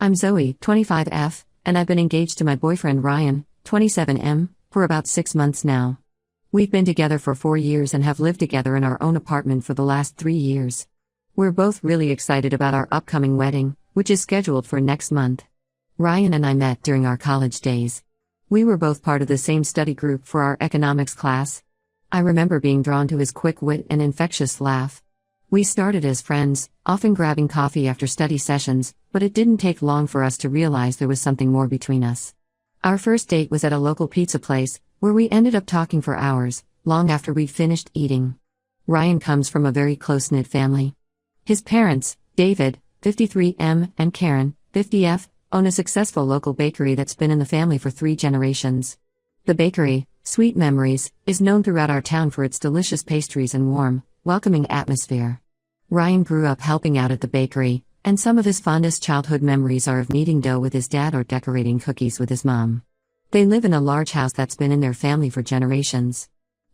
I'm Zoe, 25F, and I've been engaged to my boyfriend Ryan, 27M, for about 6 months now. We've been together for 4 years and have lived together in our own apartment for the last 3 years. We're both really excited about our upcoming wedding, which is scheduled for next month. Ryan and I met during our college days. We were both part of the same study group for our economics class. I remember being drawn to his quick wit and infectious laugh. We started as friends, often grabbing coffee after study sessions, but it didn't take long for us to realize there was something more between us. Our first date was at a local pizza place, where we ended up talking for hours, long after we'd finished eating. Ryan comes from a very close-knit family. His parents, David, 53M, and Karen, 50F, own a successful local bakery that's been in the family for 3 generations. The bakery, Sweet Memories, is known throughout our town for its delicious pastries and warm, welcoming atmosphere. Ryan grew up helping out at the bakery, and some of his fondest childhood memories are of kneading dough with his dad or decorating cookies with his mom. They live in a large house that's been in their family for generations.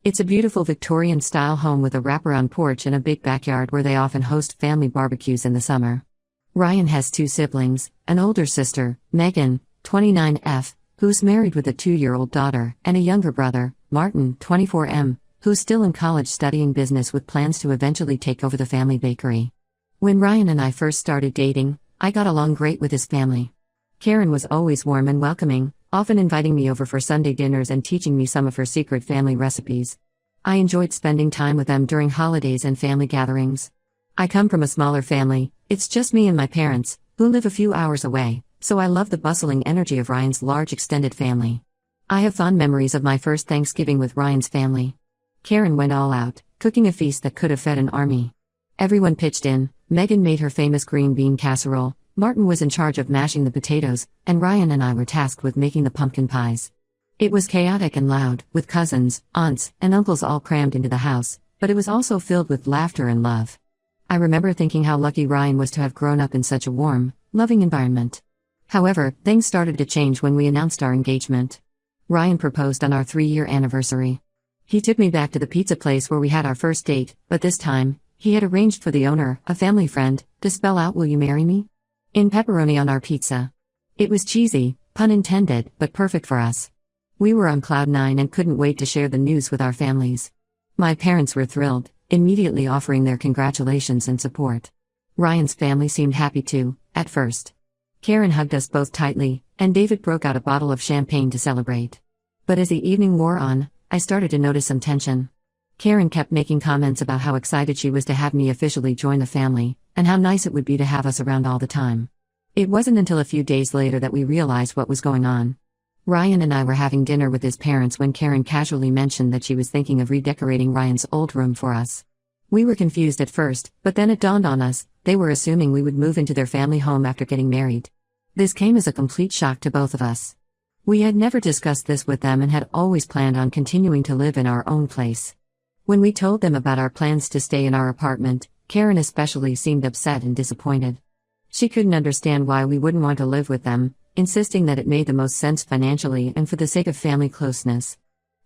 It's a beautiful Victorian-style home with a wraparound porch and a big backyard where they often host family barbecues in the summer. Ryan has 2 siblings, an older sister, Megan, 29F, who's married with a 2-year-old daughter, and a younger brother, Martin, 24M, who's still in college studying business with plans to eventually take over the family bakery. When Ryan and I first started dating, I got along great with his family. Karen was always warm and welcoming, often inviting me over for Sunday dinners and teaching me some of her secret family recipes. I enjoyed spending time with them during holidays and family gatherings. I come from a smaller family, it's just me and my parents, who live a few hours away, so I love the bustling energy of Ryan's large extended family. I have fond memories of my first Thanksgiving with Ryan's family. Karen went all out, cooking a feast that could have fed an army. Everyone pitched in. Megan made her famous green bean casserole, Martin was in charge of mashing the potatoes, and Ryan and I were tasked with making the pumpkin pies. It was chaotic and loud, with cousins, aunts, and uncles all crammed into the house, but it was also filled with laughter and love. I remember thinking how lucky Ryan was to have grown up in such a warm, loving environment. However, things started to change when we announced our engagement. Ryan proposed on our 3-year anniversary. He took me back to the pizza place where we had our first date, but this time, he had arranged for the owner, a family friend, to spell out "Will you marry me?" in pepperoni on our pizza. It was cheesy, pun intended, but perfect for us. We were on cloud 9 and couldn't wait to share the news with our families. My parents were thrilled, immediately offering their congratulations and support. Ryan's family seemed happy too, at first. Karen hugged us both tightly, and David broke out a bottle of champagne to celebrate. But as the evening wore on, I started to notice some tension. Karen kept making comments about how excited she was to have me officially join the family, and how nice it would be to have us around all the time. It wasn't until a few days later that we realized what was going on. Ryan and I were having dinner with his parents when Karen casually mentioned that she was thinking of redecorating Ryan's old room for us. We were confused at first, but then it dawned on us, they were assuming we would move into their family home after getting married. This came as a complete shock to both of us. We had never discussed this with them and had always planned on continuing to live in our own place. When we told them about our plans to stay in our apartment, Karen especially seemed upset and disappointed. She couldn't understand why we wouldn't want to live with them, insisting that it made the most sense financially and for the sake of family closeness.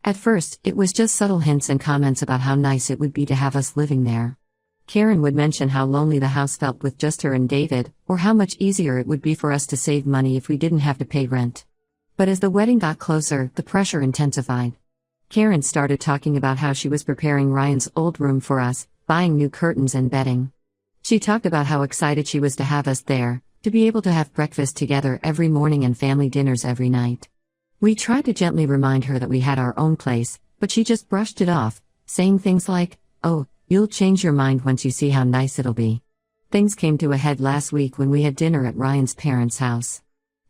At first, it was just subtle hints and comments about how nice it would be to have us living there. Karen would mention how lonely the house felt with just her and David, or how much easier it would be for us to save money if we didn't have to pay rent. But as the wedding got closer, the pressure intensified. Karen started talking about how she was preparing Ryan's old room for us, buying new curtains and bedding. She talked about how excited she was to have us there, to be able to have breakfast together every morning and family dinners every night. We tried to gently remind her that we had our own place, but she just brushed it off, saying things like, "Oh, you'll change your mind once you see how nice it'll be." Things came to a head last week when we had dinner at Ryan's parents' house.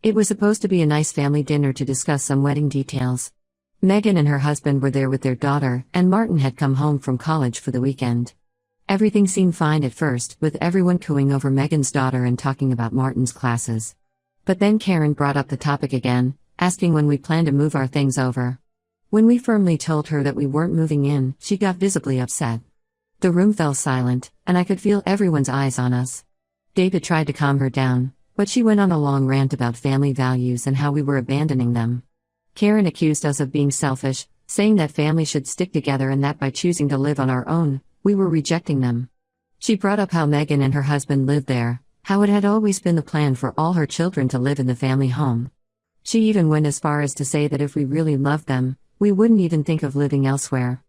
It was supposed to be a nice family dinner to discuss some wedding details. Megan and her husband were there with their daughter, and Martin had come home from college for the weekend. Everything seemed fine at first, with everyone cooing over Megan's daughter and talking about Martin's classes. But then Karen brought up the topic again, asking when we planned to move our things over. When we firmly told her that we weren't moving in, she got visibly upset. The room fell silent, and I could feel everyone's eyes on us. David tried to calm her down, but she went on a long rant about family values and how we were abandoning them. Karen accused us of being selfish, saying that families should stick together and that by choosing to live on our own, we were rejecting them. She brought up how Megan and her husband lived there, how it had always been the plan for all her children to live in the family home. She even went as far as to say that if we really loved them, we wouldn't even think of living elsewhere.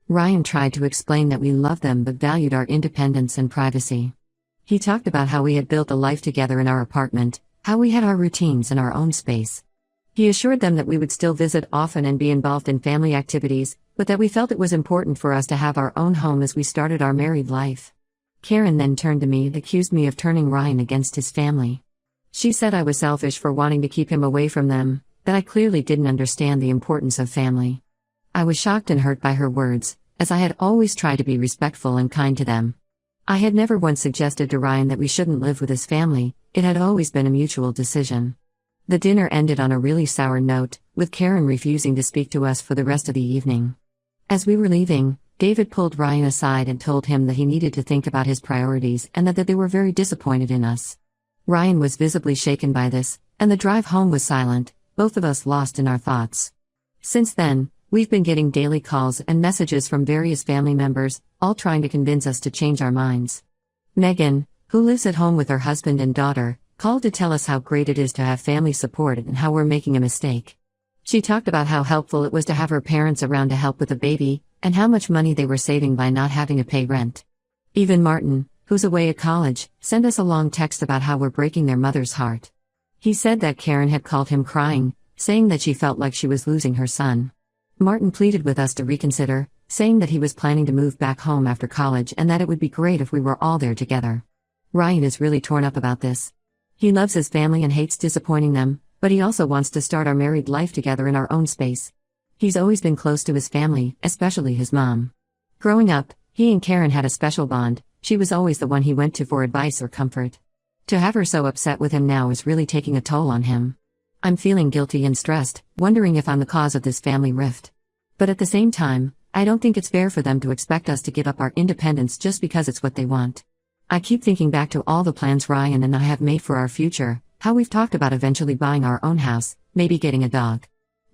Ryan tried to explain that we loved them but valued our independence and privacy. He talked about how we had built a life together in our apartment, how we had our routines and our own space. He assured them that we would still visit often and be involved in family activities, but that we felt it was important for us to have our own home as we started our married life. Karen then turned to me and accused me of turning Ryan against his family. She said I was selfish for wanting to keep him away from them, that I clearly didn't understand the importance of family. I was shocked and hurt by her words, as I had always tried to be respectful and kind to them. I had never once suggested to Ryan that we shouldn't live with his family, it had always been a mutual decision. The dinner ended on a really sour note, with Karen refusing to speak to us for the rest of the evening. As we were leaving, David pulled Ryan aside and told him that he needed to think about his priorities and that they were very disappointed in us. Ryan was visibly shaken by this, and the drive home was silent, both of us lost in our thoughts. Since then, we've been getting daily calls and messages from various family members, all trying to convince us to change our minds. Megan, who lives at home with her husband and daughter, called to tell us how great it is to have family support and how we're making a mistake. She talked about how helpful it was to have her parents around to help with the baby, and how much money they were saving by not having to pay rent. Even Martin, who's away at college, sent us a long text about how we're breaking their mother's heart. He said that Karen had called him crying, saying that she felt like she was losing her son. Martin pleaded with us to reconsider, saying that he was planning to move back home after college and that it would be great if we were all there together. Ryan is really torn up about this. He loves his family and hates disappointing them, but he also wants to start our married life together in our own space. He's always been close to his family, especially his mom. Growing up, he and Karen had a special bond. She was always the one he went to for advice or comfort. To have her so upset with him now is really taking a toll on him. I'm feeling guilty and stressed, wondering if I'm the cause of this family rift. But at the same time, I don't think it's fair for them to expect us to give up our independence just because it's what they want. I keep thinking back to all the plans Ryan and I have made for our future, how we've talked about eventually buying our own house, maybe getting a dog.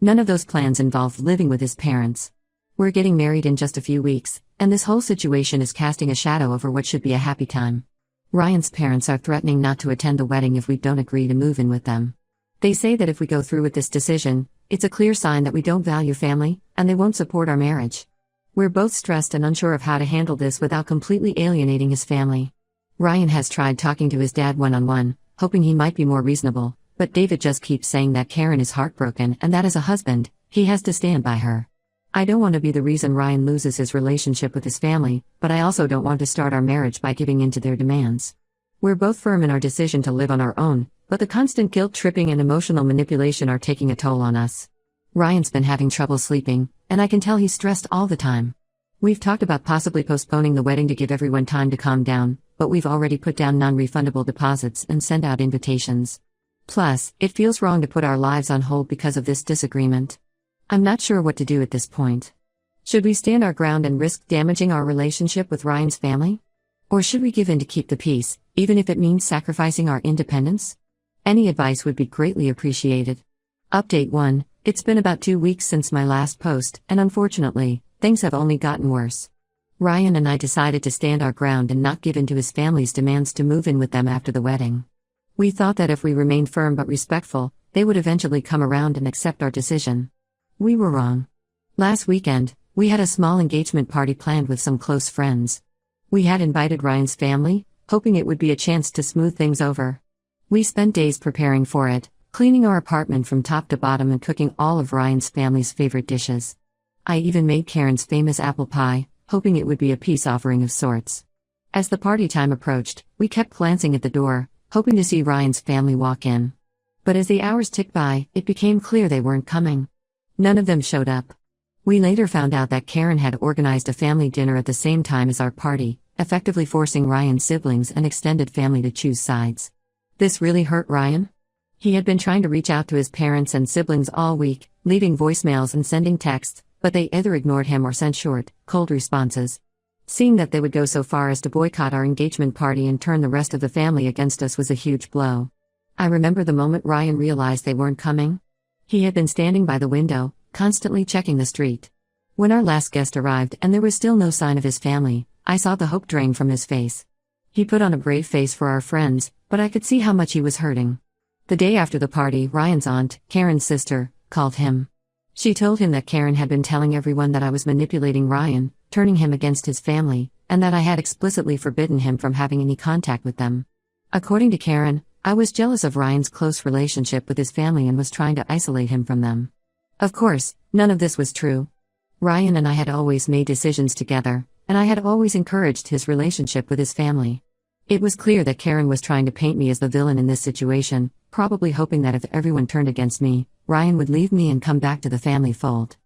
None of those plans involve living with his parents. We're getting married in just a few weeks, and this whole situation is casting a shadow over what should be a happy time. Ryan's parents are threatening not to attend the wedding if we don't agree to move in with them. They say that if we go through with this decision, it's a clear sign that we don't value family, and they won't support our marriage. We're both stressed and unsure of how to handle this without completely alienating his family. Ryan has tried talking to his dad one-on-one, hoping he might be more reasonable, but David just keeps saying that Karen is heartbroken and that as a husband, he has to stand by her. I don't want to be the reason Ryan loses his relationship with his family, but I also don't want to start our marriage by giving in to their demands. We're both firm in our decision to live on our own, but the constant guilt-tripping and emotional manipulation are taking a toll on us. Ryan's been having trouble sleeping, and I can tell he's stressed all the time. We've talked about possibly postponing the wedding to give everyone time to calm down, but we've already put down non-refundable deposits and sent out invitations. Plus, it feels wrong to put our lives on hold because of this disagreement. I'm not sure what to do at this point. Should we stand our ground and risk damaging our relationship with Ryan's family? Or should we give in to keep the peace, even if it means sacrificing our independence? Any advice would be greatly appreciated. Update 1. It's been about 2 weeks since my last post, and unfortunately, things have only gotten worse. Ryan and I decided to stand our ground and not give in to his family's demands to move in with them after the wedding. We thought that if we remained firm but respectful, they would eventually come around and accept our decision. We were wrong. Last weekend, we had a small engagement party planned with some close friends. We had invited Ryan's family, hoping it would be a chance to smooth things over. We spent days preparing for it, cleaning our apartment from top to bottom and cooking all of Ryan's family's favorite dishes. I even made Karen's famous apple pie, hoping it would be a peace offering of sorts. As the party time approached, we kept glancing at the door, hoping to see Ryan's family walk in. But as the hours ticked by, it became clear they weren't coming. None of them showed up. We later found out that Karen had organized a family dinner at the same time as our party, effectively forcing Ryan's siblings and extended family to choose sides. This really hurt Ryan. He had been trying to reach out to his parents and siblings all week, leaving voicemails and sending texts, but they either ignored him or sent short, cold responses. Seeing that they would go so far as to boycott our engagement party and turn the rest of the family against us was a huge blow. I remember the moment Ryan realized they weren't coming. He had been standing by the window, constantly checking the street. When our last guest arrived and there was still no sign of his family, I saw the hope drain from his face. He put on a brave face for our friends, but I could see how much he was hurting. The day after the party, Ryan's aunt, Karen's sister, called him. She told him that Karen had been telling everyone that I was manipulating Ryan, turning him against his family, and that I had explicitly forbidden him from having any contact with them. According to Karen, I was jealous of Ryan's close relationship with his family and was trying to isolate him from them. Of course, none of this was true. Ryan and I had always made decisions together, and I had always encouraged his relationship with his family. It was clear that Karen was trying to paint me as the villain in this situation, probably hoping that if everyone turned against me, Ryan would leave me and come back to the family fold.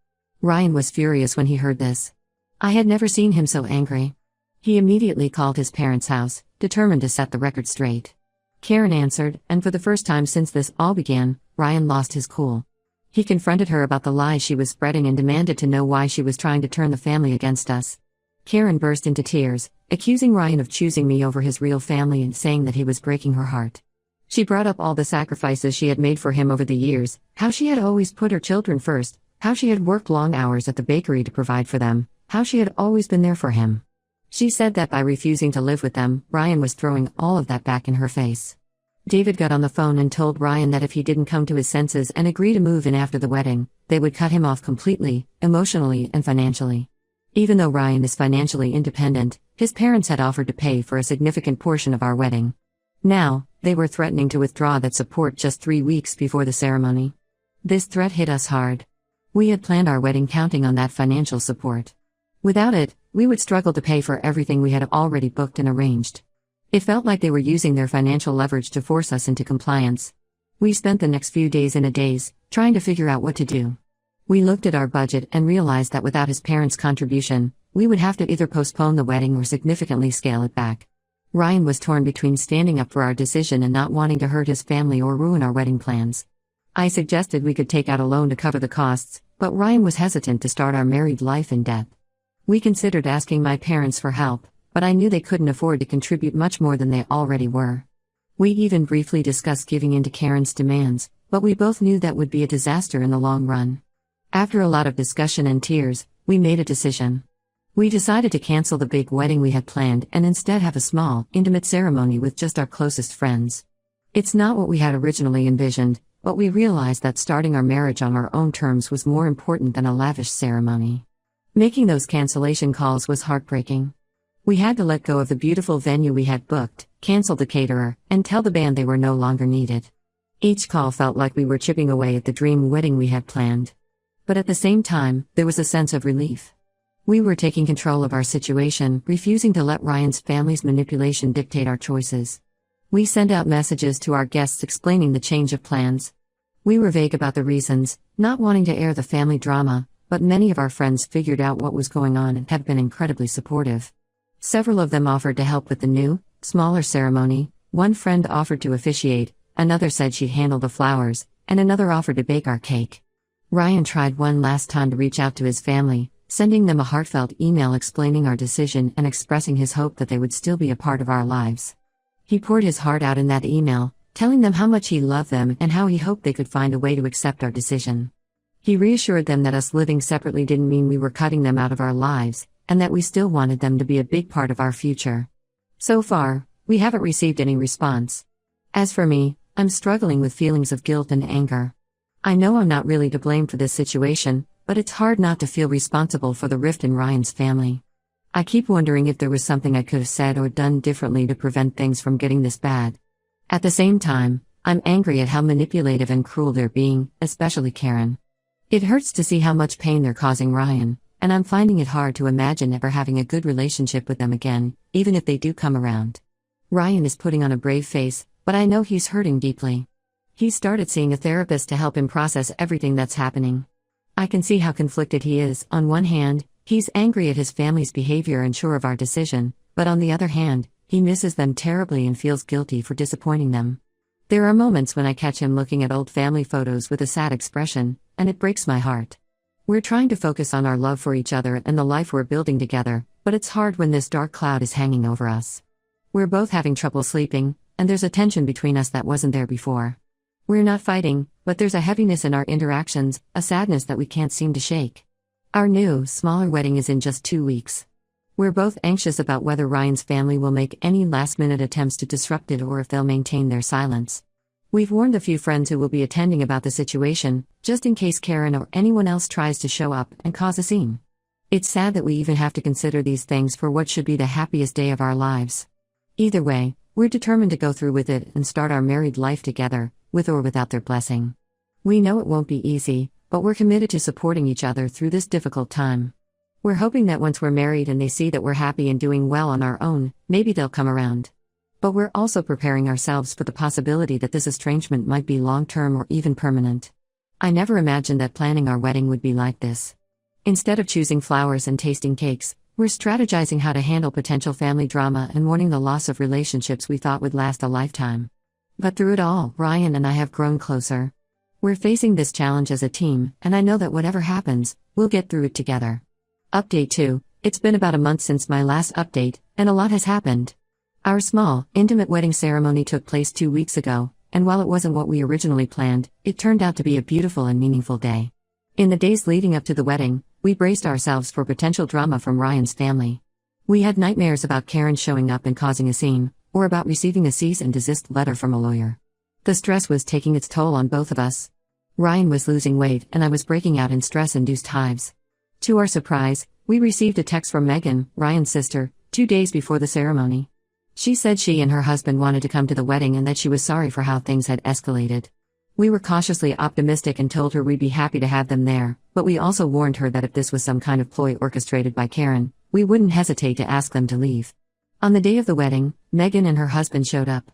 Ryan was furious when he heard this. I had never seen him so angry. He immediately called his parents' house, determined to set the record straight. Karen answered, and for the first time since this all began, Ryan lost his cool. He confronted her about the lies she was spreading and demanded to know why she was trying to turn the family against us. Karen burst into tears, accusing Ryan of choosing me over his real family and saying that he was breaking her heart. She brought up all the sacrifices she had made for him over the years, how she had always put her children first, how she had worked long hours at the bakery to provide for them, how she had always been there for him. She said that by refusing to live with them, Ryan was throwing all of that back in her face. David got on the phone and told Ryan that if he didn't come to his senses and agree to move in after the wedding, they would cut him off completely, emotionally and financially. Even though Ryan is financially independent, his parents had offered to pay for a significant portion of our wedding. Now, they were threatening to withdraw that support just 3 weeks before the ceremony. This threat hit us hard. We had planned our wedding counting on that financial support. Without it, we would struggle to pay for everything we had already booked and arranged. It felt like they were using their financial leverage to force us into compliance. We spent the next few days in a daze, trying to figure out what to do. We looked at our budget and realized that without his parents' contribution, we would have to either postpone the wedding or significantly scale it back. Ryan was torn between standing up for our decision and not wanting to hurt his family or ruin our wedding plans. I suggested we could take out a loan to cover the costs, but Ryan was hesitant to start our married life in debt. We considered asking my parents for help, but I knew they couldn't afford to contribute much more than they already were. We even briefly discussed giving in to Karen's demands, but we both knew that would be a disaster in the long run. After a lot of discussion and tears, we made a decision. We decided to cancel the big wedding we had planned and instead have a small, intimate ceremony with just our closest friends. It's not what we had originally envisioned, but we realized that starting our marriage on our own terms was more important than a lavish ceremony. Making those cancellation calls was heartbreaking. We had to let go of the beautiful venue we had booked, cancel the caterer, and tell the band they were no longer needed. Each call felt like we were chipping away at the dream wedding we had planned. But at the same time, there was a sense of relief. We were taking control of our situation, refusing to let Ryan's family's manipulation dictate our choices. We sent out messages to our guests explaining the change of plans. We were vague about the reasons, not wanting to air the family drama, but many of our friends figured out what was going on and have been incredibly supportive. Several of them offered to help with the new, smaller ceremony. One friend offered to officiate, another said she'd handle the flowers, and another offered to bake our cake. Ryan tried one last time to reach out to his family, sending them a heartfelt email explaining our decision and expressing his hope that they would still be a part of our lives. He poured his heart out in that email, telling them how much he loved them and how he hoped they could find a way to accept our decision. He reassured them that us living separately didn't mean we were cutting them out of our lives, and that we still wanted them to be a big part of our future. So far, we haven't received any response. As for me, I'm struggling with feelings of guilt and anger. I know I'm not really to blame for this situation, but it's hard not to feel responsible for the rift in Ryan's family. I keep wondering if there was something I could have said or done differently to prevent things from getting this bad. At the same time, I'm angry at how manipulative and cruel they're being, especially Karen. It hurts to see how much pain they're causing Ryan, and I'm finding it hard to imagine ever having a good relationship with them again, even if they do come around. Ryan is putting on a brave face, but I know he's hurting deeply. He's started seeing a therapist to help him process everything that's happening. I can see how conflicted he is. On one hand, he's angry at his family's behavior and sure of our decision, but on the other hand, he misses them terribly and feels guilty for disappointing them. There are moments when I catch him looking at old family photos with a sad expression, and it breaks my heart. We're trying to focus on our love for each other and the life we're building together, but it's hard when this dark cloud is hanging over us. We're both having trouble sleeping, and there's a tension between us that wasn't there before. We're not fighting, but there's a heaviness in our interactions, a sadness that we can't seem to shake. Our new, smaller wedding is in just 2 weeks. We're both anxious about whether Ryan's family will make any last-minute attempts to disrupt it or if they'll maintain their silence. We've warned a few friends who will be attending about the situation, just in case Karen or anyone else tries to show up and cause a scene. It's sad that we even have to consider these things for what should be the happiest day of our lives. Either way, we're determined to go through with it and start our married life together, with or without their blessing. We know it won't be easy, but we're committed to supporting each other through this difficult time. We're hoping that once we're married and they see that we're happy and doing well on our own, maybe they'll come around. But we're also preparing ourselves for the possibility that this estrangement might be long-term or even permanent. I never imagined that planning our wedding would be like this. Instead of choosing flowers and tasting cakes, we're strategizing how to handle potential family drama and mourning the loss of relationships we thought would last a lifetime. But through it all, Ryan and I have grown closer. We're facing this challenge as a team, and I know that whatever happens, we'll get through it together. Update 2. It's been about a month since my last update, and a lot has happened. Our small, intimate wedding ceremony took place 2 weeks ago, and while it wasn't what we originally planned, it turned out to be a beautiful and meaningful day. In the days leading up to the wedding, we braced ourselves for potential drama from Ryan's family. We had nightmares about Karen showing up and causing a scene, or about receiving a cease and desist letter from a lawyer. The stress was taking its toll on both of us. Ryan was losing weight, and I was breaking out in stress-induced hives. To our surprise, we received a text from Megan, Ryan's sister, 2 days before the ceremony. She said she and her husband wanted to come to the wedding and that she was sorry for how things had escalated. We were cautiously optimistic and told her we'd be happy to have them there, but we also warned her that if this was some kind of ploy orchestrated by Karen, we wouldn't hesitate to ask them to leave. On the day of the wedding, Megan and her husband showed up.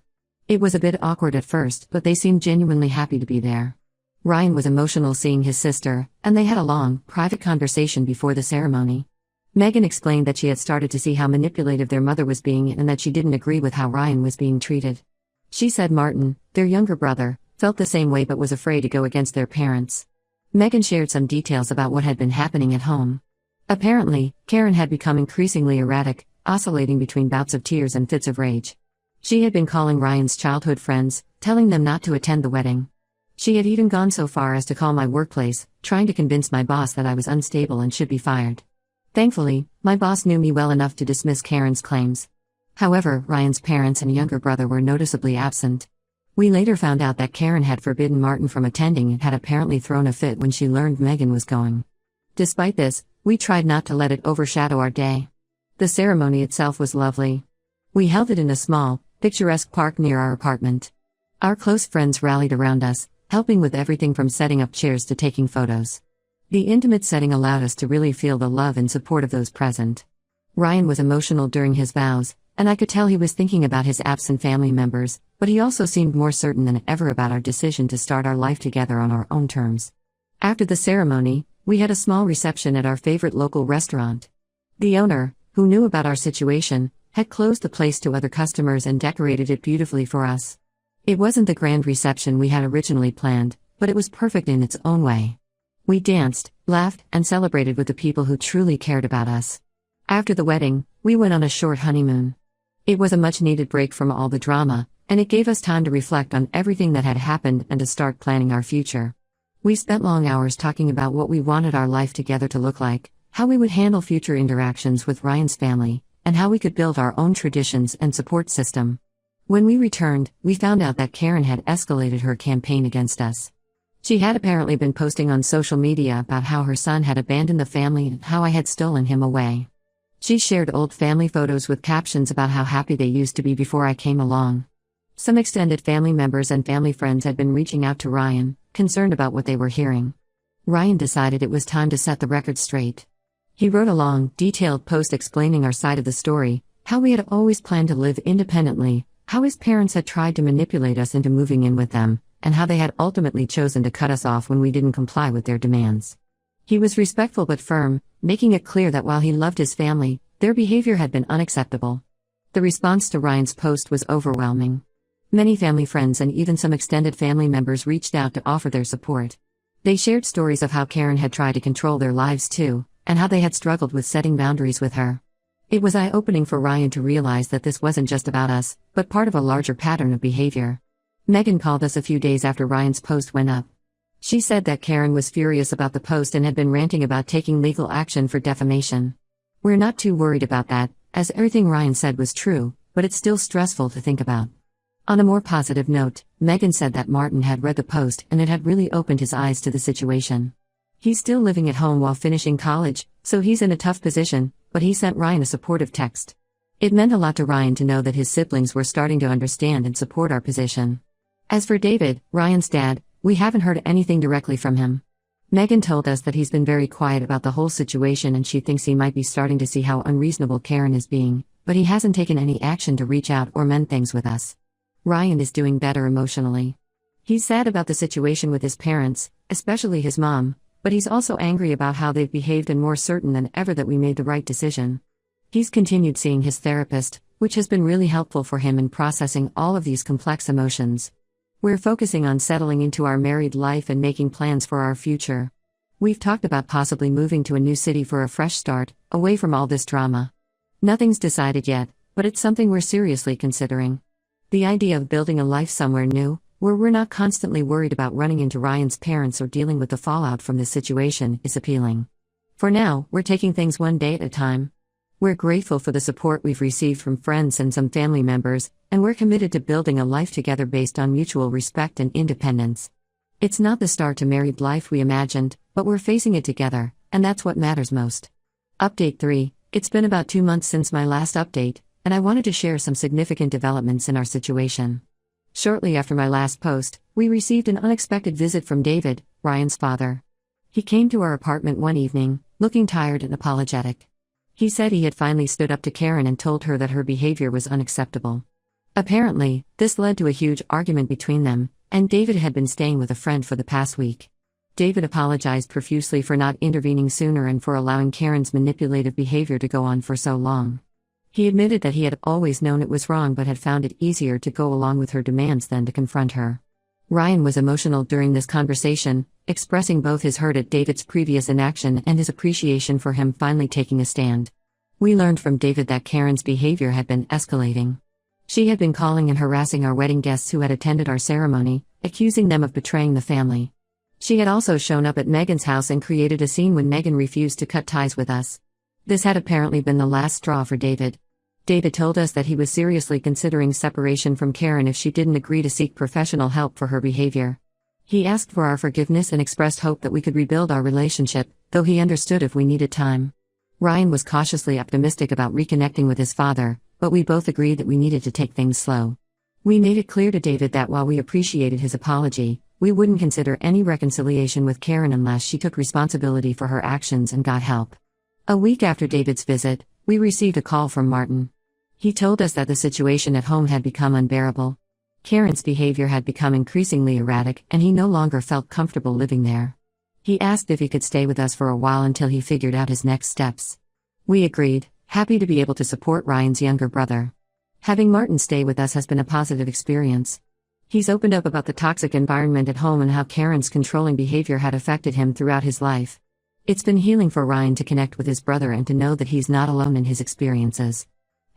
It was a bit awkward at first, but they seemed genuinely happy to be there. Ryan was emotional seeing his sister, and they had a long, private conversation before the ceremony. Megan explained that she had started to see how manipulative their mother was being and that she didn't agree with how Ryan was being treated. She said Martin, their younger brother, felt the same way but was afraid to go against their parents. Megan shared some details about what had been happening at home. Apparently, Karen had become increasingly erratic, oscillating between bouts of tears and fits of rage. She had been calling Ryan's childhood friends, telling them not to attend the wedding. She had even gone so far as to call my workplace, trying to convince my boss that I was unstable and should be fired. Thankfully, my boss knew me well enough to dismiss Karen's claims. However, Ryan's parents and younger brother were noticeably absent. We later found out that Karen had forbidden Martin from attending and had apparently thrown a fit when she learned Megan was going. Despite this, we tried not to let it overshadow our day. The ceremony itself was lovely. We held it in a small, picturesque park near our apartment. Our close friends rallied around us, helping with everything from setting up chairs to taking photos. The intimate setting allowed us to really feel the love and support of those present. Ryan was emotional during his vows, and I could tell he was thinking about his absent family members, but he also seemed more certain than ever about our decision to start our life together on our own terms. After the ceremony, we had a small reception at our favorite local restaurant. The owner, who knew about our situation, had closed the place to other customers and decorated it beautifully for us. It wasn't the grand reception we had originally planned, but it was perfect in its own way. We danced, laughed, and celebrated with the people who truly cared about us. After the wedding, we went on a short honeymoon. It was a much-needed break from all the drama, and it gave us time to reflect on everything that had happened and to start planning our future. We spent long hours talking about what we wanted our life together to look like, how we would handle future interactions with Ryan's family, and how we could build our own traditions and support system. When we returned, we found out that Karen had escalated her campaign against us. She had apparently been posting on social media about how her son had abandoned the family and how I had stolen him away. She shared old family photos with captions about how happy they used to be before I came along. Some extended family members and family friends had been reaching out to Ryan, concerned about what they were hearing. Ryan decided it was time to set the record straight. He wrote a long, detailed post explaining our side of the story, how we had always planned to live independently, how his parents had tried to manipulate us into moving in with them, and how they had ultimately chosen to cut us off when we didn't comply with their demands. He was respectful but firm, making it clear that while he loved his family, their behavior had been unacceptable. The response to Ryan's post was overwhelming. Many family friends and even some extended family members reached out to offer their support. They shared stories of how Karen had tried to control their lives too, and how they had struggled with setting boundaries with her. It was eye-opening for Ryan to realize that this wasn't just about us, but part of a larger pattern of behavior. Megan called us a few days after Ryan's post went up. She said that Karen was furious about the post and had been ranting about taking legal action for defamation. We're not too worried about that, as everything Ryan said was true, but it's still stressful to think about. On a more positive note, Megan said that Martin had read the post and it had really opened his eyes to the situation. He's still living at home while finishing college, so he's in a tough position, but he sent Ryan a supportive text. It meant a lot to Ryan to know that his siblings were starting to understand and support our position. As for David, Ryan's dad, we haven't heard anything directly from him. Megan told us that he's been very quiet about the whole situation and she thinks he might be starting to see how unreasonable Karen is being, but he hasn't taken any action to reach out or mend things with us. Ryan is doing better emotionally. He's sad about the situation with his parents, especially his mom, but he's also angry about how they've behaved and more certain than ever that we made the right decision. He's continued seeing his therapist, which has been really helpful for him in processing all of these complex emotions. We're focusing on settling into our married life and making plans for our future. We've talked about possibly moving to a new city for a fresh start, away from all this drama. Nothing's decided yet, but it's something we're seriously considering. The idea of building a life somewhere new, where we're not constantly worried about running into Ryan's parents or dealing with the fallout from this situation, is appealing. For now, we're taking things one day at a time. We're grateful for the support we've received from friends and some family members, and we're committed to building a life together based on mutual respect and independence. It's not the start to married life we imagined, but we're facing it together, and that's what matters most. Update 3. It's been about 2 months since my last update, and I wanted to share some significant developments in our situation. Shortly after my last post, we received an unexpected visit from David, Ryan's father. He came to our apartment one evening, looking tired and apologetic. He said he had finally stood up to Karen and told her that her behavior was unacceptable. Apparently, this led to a huge argument between them, and David had been staying with a friend for the past week. David apologized profusely for not intervening sooner and for allowing Karen's manipulative behavior to go on for so long. He admitted that he had always known it was wrong but had found it easier to go along with her demands than to confront her. Ryan was emotional during this conversation, expressing both his hurt at David's previous inaction and his appreciation for him finally taking a stand. We learned from David that Karen's behavior had been escalating. She had been calling and harassing our wedding guests who had attended our ceremony, accusing them of betraying the family. She had also shown up at Megan's house and created a scene when Megan refused to cut ties with us. This had apparently been the last straw for David. David told us that he was seriously considering separation from Karen if she didn't agree to seek professional help for her behavior. He asked for our forgiveness and expressed hope that we could rebuild our relationship, though he understood if we needed time. Ryan was cautiously optimistic about reconnecting with his father, but we both agreed that we needed to take things slow. We made it clear to David that while we appreciated his apology, we wouldn't consider any reconciliation with Karen unless she took responsibility for her actions and got help. A week after David's visit, we received a call from Martin. He told us that the situation at home had become unbearable. Karen's behavior had become increasingly erratic and he no longer felt comfortable living there. He asked if he could stay with us for a while until he figured out his next steps. We agreed, happy to be able to support Ryan's younger brother. Having Martin stay with us has been a positive experience. He's opened up about the toxic environment at home and how Karen's controlling behavior had affected him throughout his life. It's been healing for Ryan to connect with his brother and to know that he's not alone in his experiences.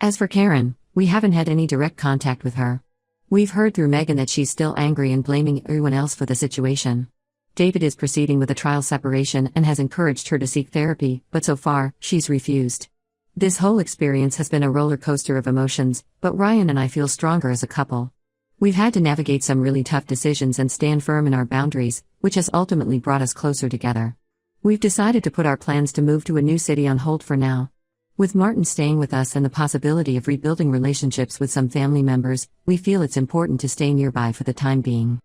As for Karen, we haven't had any direct contact with her. We've heard through Megan that she's still angry and blaming everyone else for the situation. David is proceeding with a trial separation and has encouraged her to seek therapy, but so far, she's refused. This whole experience has been a roller coaster of emotions, but Ryan and I feel stronger as a couple. We've had to navigate some really tough decisions and stand firm in our boundaries, which has ultimately brought us closer together. We've decided to put our plans to move to a new city on hold for now. With Martin staying with us and the possibility of rebuilding relationships with some family members, we feel it's important to stay nearby for the time being.